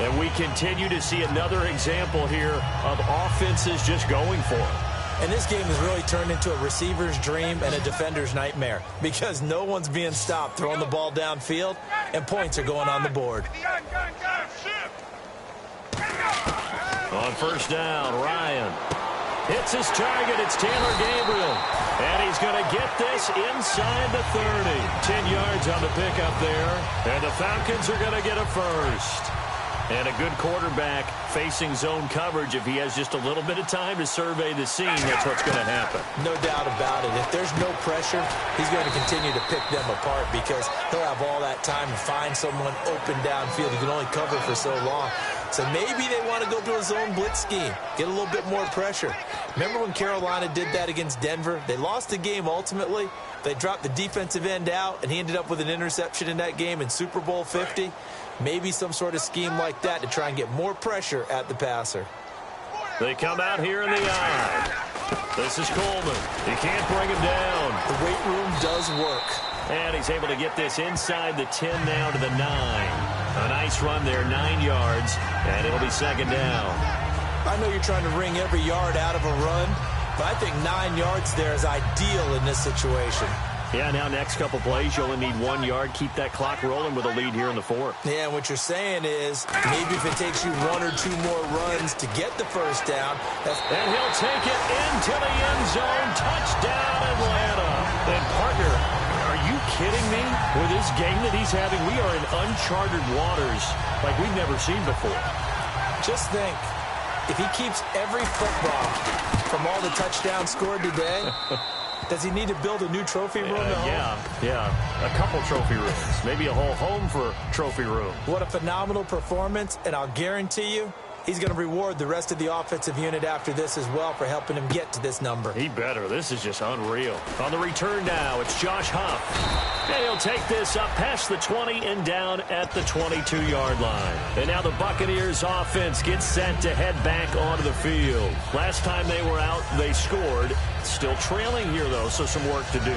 And we continue to see another example here of offenses just going for it. And this game has really turned into a receiver's dream and a defender's nightmare because no one's being stopped throwing the ball downfield, and points are going on the board. On first down, Ryan hits his target. It's Taylor Gabriel. And he's going to get this inside the 30. 10 yards on the pickup there. And the Falcons are going to get a first. And a good quarterback facing zone coverage. If he has just a little bit of time to survey the scene, that's what's going to happen. No doubt about it. If there's no pressure, he's going to continue to pick them apart because he'll have all that time to find someone open downfield. He can only cover for so long. So maybe they want to go to a zone blitz scheme, get a little bit more pressure. Remember when Carolina did that against Denver? They lost the game ultimately. They dropped the defensive end out, and he ended up with an interception in that game in Super Bowl 50. Maybe some sort of scheme like that to try and get more pressure at the passer. They come out here in the eye. This is Coleman. He can't bring him down. The weight room does work. And he's able to get this inside the 10 now to the 9. A nice run there, 9 yards, and it'll be second down. I know you're trying to wring every yard out of a run, but I think 9 yards there is ideal in this situation. Yeah, now next couple plays, you only need 1 yard. Keep that clock rolling with a lead here in the fourth. Yeah, and what you're saying is maybe if it takes you 1 or 2 more runs to get the first down. And he'll take it into the end zone. Touchdown, Atlanta. And partner, are you kidding me? With this game that he's having, we are in uncharted waters like we've never seen before. Just think, if he keeps every football from all the touchdowns scored today, does he need to build a new trophy room at home? Yeah. A couple trophy rooms. Maybe a whole home for trophy room. What a phenomenal performance, and I'll guarantee you, he's going to reward the rest of the offensive unit after this as well for helping him get to this number. He better. This is just unreal. On the return now, it's Josh Huff. And he'll take this up past the 20 and down at the 22-yard line. And now the Buccaneers offense gets set to head back onto the field. Last time they were out, they scored. Still trailing here, though, so some work to do.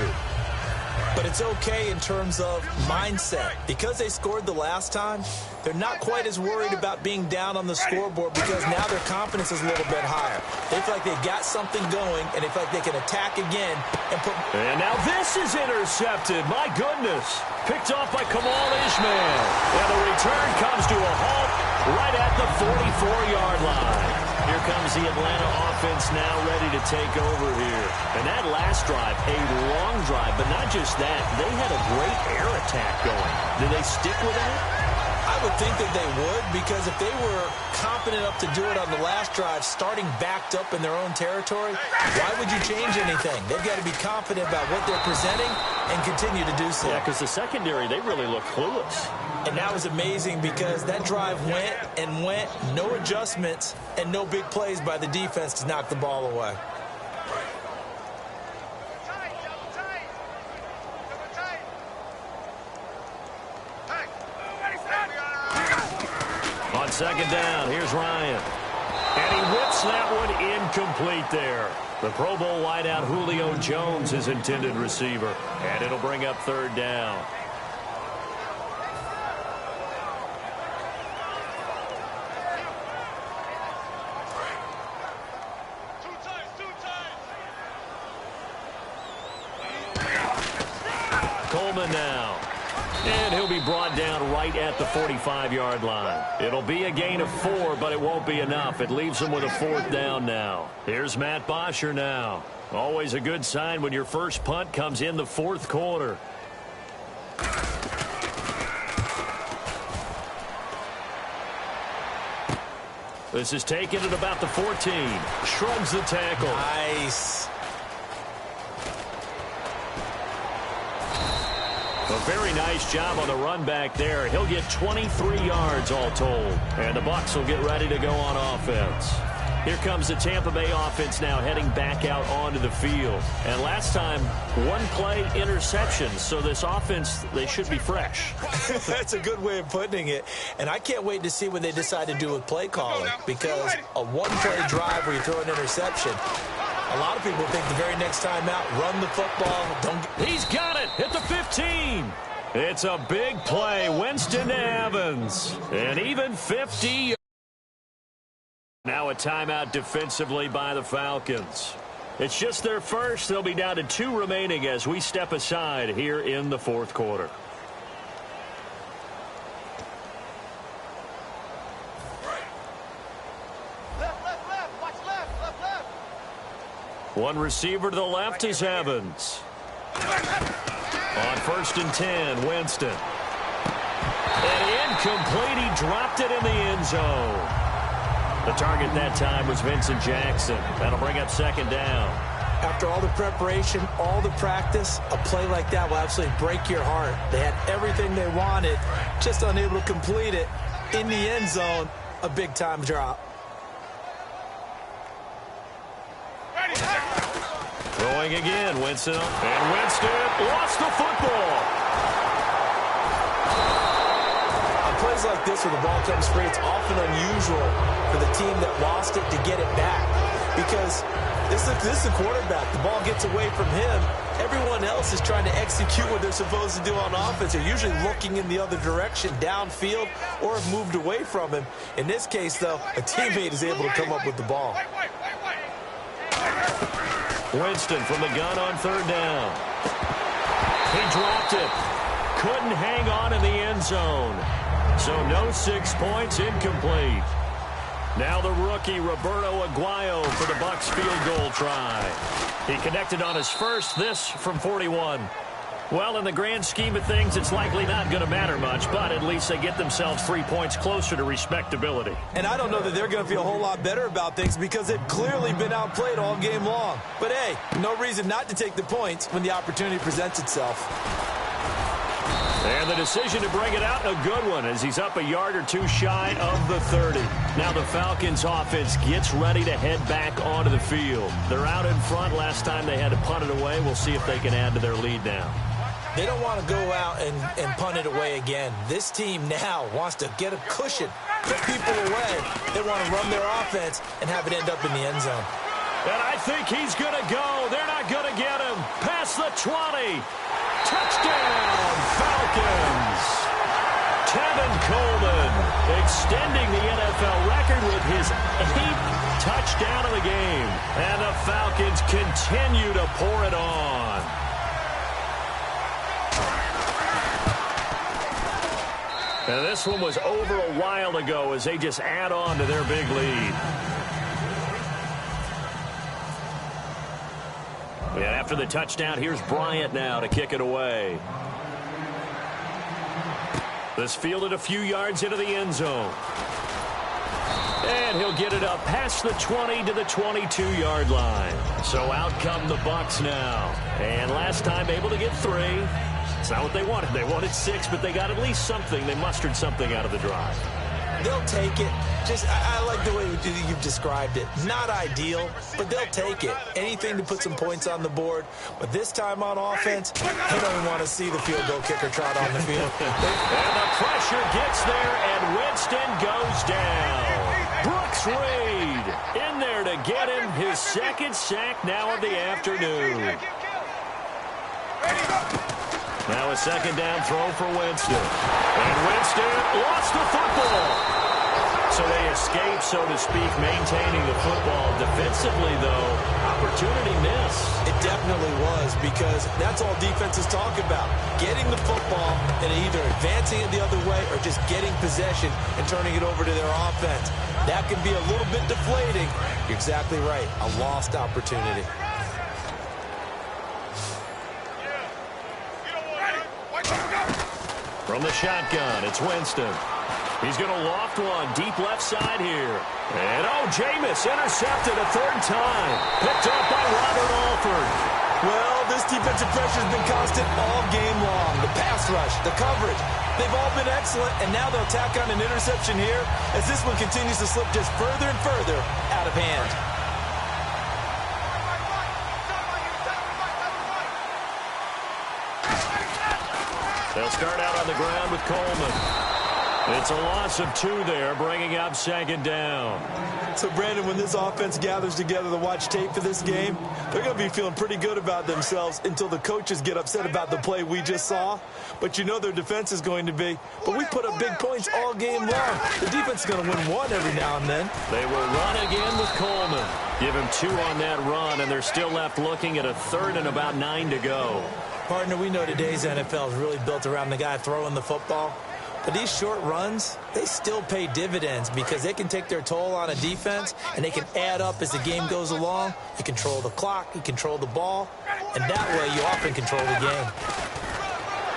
But it's okay in terms of mindset. Because they scored the last time, they're not quite as worried about being down on the scoreboard because now their confidence is a little bit higher. They feel like they've got something going, and they feel like they can attack again and put... And now this is intercepted. My goodness. Picked off by Kamal Ishmael. And the return comes to a halt right at the 44-yard line. Here comes the Atlanta offense now ready to take over here. And that last drive, a long drive, but not just that. They had a great air attack going. Did they stick with that? I would think that they would, because if they were confident enough to do it on the last drive, starting backed up in their own territory, why would you change anything? They've got to be confident about what they're presenting and continue to do so. Yeah, because the secondary, they really look clueless. And that was amazing because that drive went and went, no adjustments, and no big plays by the defense to knock the ball away. On second down, here's Ryan. And he whips that one incomplete there. The Pro Bowl wideout Julio Jones, his intended receiver. And it'll bring up third down. Coleman now. And he'll be brought down right at the 45-yard line. It'll be a gain of 4, but it won't be enough. It leaves him with a fourth down now. Here's Matt Bosher now. Always a good sign when your first punt comes in the fourth quarter. This is taken at about the 14. Shrugs the tackle. Nice. A very nice job on the run back there. He'll get 23 yards all told. And the Bucs will get ready to go on offense. Here comes the Tampa Bay offense now heading back out onto the field. And last time, one play interception. So this offense, they should be fresh. That's a good way of putting it. And I can't wait to see what they decide to do with play calling. Because a one-play drive where you throw an interception, a lot of people think the very next time out, run the football. He's got it at the 15. It's a big play. Winston to Evans. And even 50. Now a timeout defensively by the Falcons. It's just their first. They'll be down to 2 remaining as we step aside here in the fourth quarter. One receiver to the left is Evans. On 1st and 10, Winston. And incomplete. He dropped it in the end zone. The target that time was Vincent Jackson. That'll bring up second down. After all the preparation, all the practice, a play like that will absolutely break your heart. They had everything they wanted, just unable to complete it. In the end zone, a big-time drop. Throwing again, Winston. And Winston lost the football. Plays like this where the ball comes free, it's often unusual for the team that lost it to get it back. Because this is the quarterback. The ball gets away from him. Everyone else is trying to execute what they're supposed to do on offense. They're usually looking in the other direction, downfield, or have moved away from him. In this case, though, a teammate is able to come up with the ball. Winston from the gun on third down. He dropped it. Couldn't hang on in the end zone. So no 6 points, incomplete. Now the rookie Roberto Aguayo for the Bucs field goal try. He connected on his first, this from 41. Well, in the grand scheme of things, it's likely not going to matter much, but at least they get themselves 3 points closer to respectability. And I don't know that they're going to feel a whole lot better about things because they've clearly been outplayed all game long. But hey, no reason not to take the points when the opportunity presents itself. And And the decision to bring it out, a good one, as he's up a yard or two shy of the 30. Now the Falcons offense gets ready to head back onto the field. They're out in front. Last time they had to punt it away. We'll see if they can add to their lead now. They don't want to go out and punt it away again. This team now wants to get a cushion, put people away. They want to run their offense and have it end up in the end zone. And I think he's going to go. They're not going to get him. Past the 20. Touchdown, Falcons. Tevin Coleman extending the NFL record with his 8th touchdown of the game. And the Falcons continue to pour it on. And this one was over a while ago as they just add on to their big lead. And after the touchdown, here's Bryant now to kick it away. This fielded a few yards into the end zone. And he'll get it up past the 20 to the 22-yard line. So out come the Bucs now. And last time able to get 3. It's not what they wanted. They wanted 6, but they got at least something. They mustered something out of the drive. They'll take it. I like the way you've described it. Not ideal, but they'll take it. Anything to put some points on the board. But this time on offense, they don't even want to see the field goal kicker trot on the field. And the pressure gets there, and Winston goes down. Brooks Reed in there to get him his 2nd sack now of the afternoon. Now a 2nd down throw for Winston. And Winston lost the football. So they escape, so to speak, maintaining the football. Defensively, though, opportunity miss. It definitely was, because that's all defenses talk about. Getting the football and either advancing it the other way or just getting possession and turning it over to their offense. That can be a little bit deflating. You're exactly right. A lost opportunity. From the shotgun, it's Winston. He's going to loft one deep left side here. And, Jameis intercepted a 3rd time. Picked up by Robert Alford. Well, this defensive pressure has been constant all game long. The pass rush, the coverage, they've all been excellent, and now they'll tack on an interception here as this one continues to slip just further and further out of hand. They'll start out on the ground with Coleman. It's a loss of 2 there, bringing up 2nd down. So, Brandon, when this offense gathers together to watch tape for this game, they're going to be feeling pretty good about themselves until the coaches get upset about the play we just saw. But you know their defense is going to be. But we put up big points all game long. The defense is going to win one every now and then. They will run again with Coleman. Give him 2 on that run, and they're still left looking at a 3rd and about 9 to go. Partner, we know today's NFL is really built around the guy throwing the football. But these short runs, they still pay dividends because they can take their toll on a defense and they can add up as the game goes along. You control the clock, you control the ball, and that way you often control the game.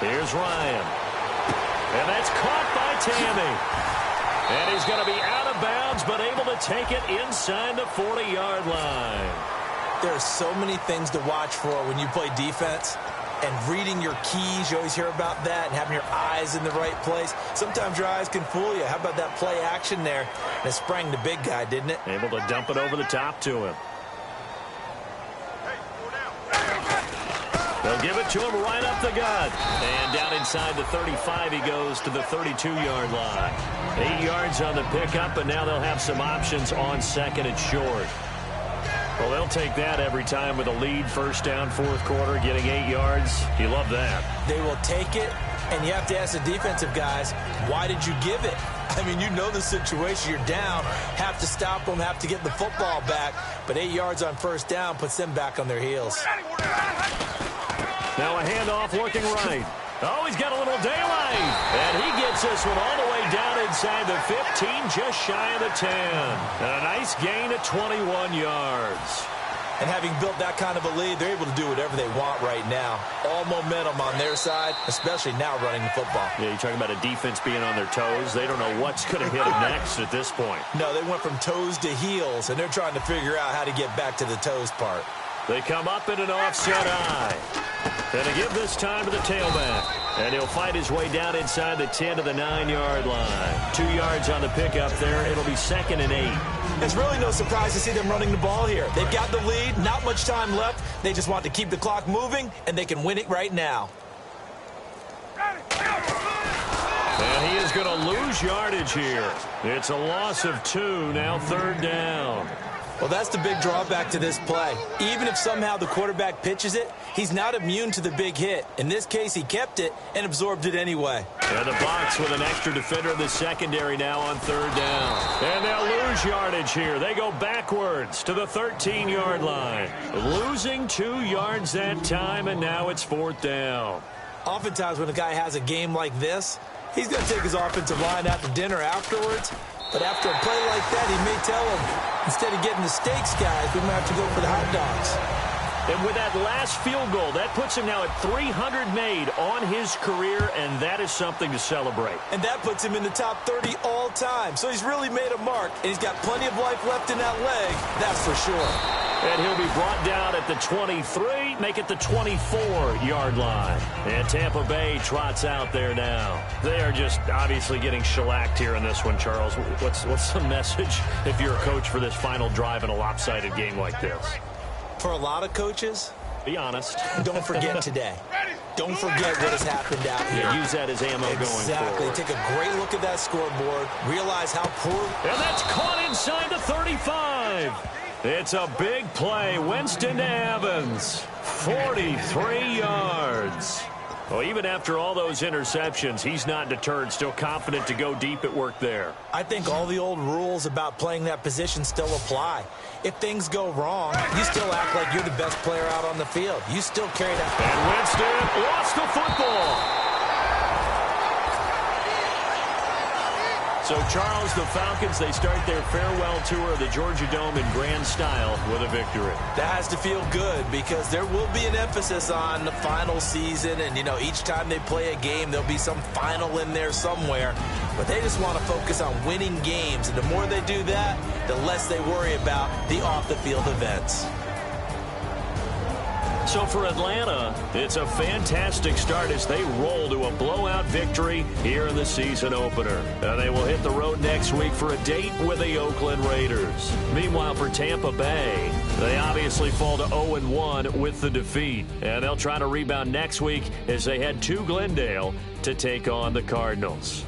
Here's Ryan. And that's caught by Tammy. And he's going to be out of bounds, but able to take it inside the 40-yard line. There are so many things to watch for when you play defense. And reading your keys, you always hear about that, and having your eyes in the right place. Sometimes your eyes can fool you. How about that play action there? And it sprang the big guy, didn't it? Able to dump it over the top to him. They'll give it to him right up the gut. And down inside the 35, he goes to the 32-yard line. 8 yards on the pickup, and now they'll have some options on 2nd and short. Well, they'll take that every time with a lead, 1st down, 4th quarter, getting 8 yards. You love that. They will take it, and you have to ask the defensive guys, why did you give it? I mean, you know the situation. You're down, have to stop them, have to get the football back. But 8 yards on 1st down puts them back on their heels. Now a handoff looking right. Oh, he's got a little daylight. And he gets this one all the way down inside the 15, just shy of the 10. And a nice gain of 21 yards. And having built that kind of a lead, they're able to do whatever they want right now. All momentum on their side, especially now running the football. Yeah, you're talking about a defense being on their toes. They don't know what's going to hit them next at this point. No, they went from toes to heels, and they're trying to figure out how to get back to the toes part. They come up in an offset eye. And to give this time to the tailback. And he'll fight his way down inside the 10 to the 9-yard line. 2 yards on the pickup there. It'll be 2nd and 8. It's really no surprise to see them running the ball here. They've got the lead, not much time left. They just want to keep the clock moving, and they can win it right now. And he is going to lose yardage here. It's a loss of 2, now 3rd down. Well, that's the big drawback to this play. Even if somehow the quarterback pitches it, he's not immune to the big hit. In this case, he kept it and absorbed it anyway. And the Bucs with an extra defender in the secondary now on 3rd down. And they'll lose yardage here. They go backwards to the 13-yard line. Losing 2 yards that time, and now it's 4th down. Oftentimes when a guy has a game like this, he's going to take his offensive line out to dinner afterwards. But after a play like that, he may tell him, instead of getting the steaks, guys, we might have to go for the hot dogs. And with that last field goal, that puts him now at 300 made on his career, and that is something to celebrate. And that puts him in the top 30 all time. So he's really made a mark, and he's got plenty of life left in that leg, that's for sure. And he'll be brought down at the 23, make it the 24-yard line. And Tampa Bay trots out there now. They are just obviously getting shellacked here in this one, Charles. What's the message if you're a coach for this final drive in a lopsided game like this? For a lot of coaches, be honest. Don't forget today. Don't forget what has happened out here. Yeah, use that as ammo going forward. Exactly. Take a great look at that scoreboard. Realize how poor. And that's caught inside the 35. It's a big play. Winston to Evans. 43 yards. Well, even after all those interceptions, he's not deterred. Still confident to go deep at work there. I think all the old rules about playing that position still apply. If things go wrong, you still act like you're the best player out on the field. You still carry that. And Winston lost the football. So, Charles, the Falcons, they start their farewell tour of the Georgia Dome in grand style with a victory. That has to feel good because there will be an emphasis on the final season. And, you know, each time they play a game, there'll be some final in there somewhere. But they just want to focus on winning games. And the more they do that, the less they worry about the off-the-field events. So for Atlanta, it's a fantastic start as they roll to a blowout victory here in the season opener. And they will hit the road next week for a date with the Oakland Raiders. Meanwhile, for Tampa Bay, they obviously fall to 0-1 with the defeat. And they'll try to rebound next week as they head to Glendale to take on the Cardinals.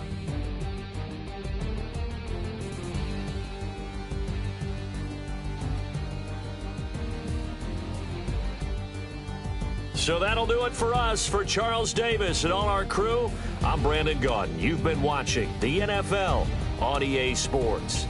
So that'll do it for us. For Charles Davis and all our crew, I'm Brandon Gaudin. You've been watching the NFL on EA Sports.